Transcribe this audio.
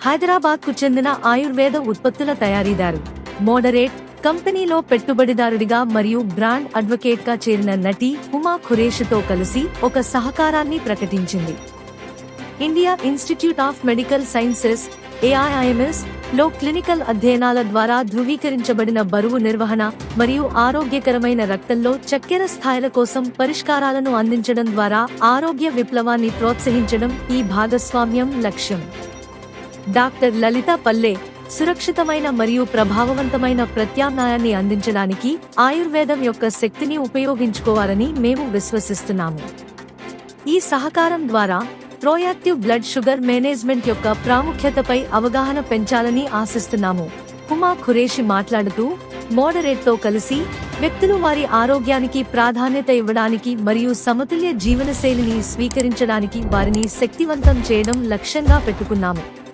హైదరాబాద్కు చెందిన ఆయుర్వేద ఉత్పత్తుల తయారీదారు. మోడరేట్ కంపెనీలో పెట్టుబడిదారుడిగా మరియు బ్రాండ్ అడ్వకేట్గా చేరిన నటి హుమా ఖురేషితో కలిసి ఒక సహకారాన్ని ప్రకటించింది. India institute of medical sciences AIIMS లో క్లినికల్ అధ్యయనాల ద్వారా ధృవీకరించబడిన బరువు నిర్వహణ మరియు ఆరోగ్యకరమైన రక్తంలో చక్కెర స్థాయిల కోసం పరిష్కారాలను అందించడం ద్వారా ఆరోగ్య విప్లవాన్ని ప్రోత్సహించడం ఈ భాగస్వామ్యం లక్ష్యం. డాక్టర్ లలిత పల్లె సురక్షితమైన మరియు ప్రభావవంతమైన ప్రత్యామ్నాయాన్ని అందించడానికి ఆయుర్వేదం యొక్క శక్తిని ఉపయోగించుకోవాలని మేము విశ్వసిస్తున్నాము. ఈ సహకారం ద్వారా ప్రోయాక్టివ్ బ్లడ్ షుగర్ మేనేజ్మెంట్ యొక్క ప్రాముఖ్యతపై అవగాహన పెంచాలని ఆశిస్తున్నాము. హుమా ఖురేషి మాట్లాడుతూ, మోడరేట్తో కలిసి వ్యక్తులు వారి ఆరోగ్యానికి ప్రాధాన్యత ఇవ్వడానికి మరియు సమతుల్య జీవనశైలిని స్వీకరించడానికి వారిని శక్తివంతం చేయడం లక్ష్యంగా పెట్టుకున్నాము.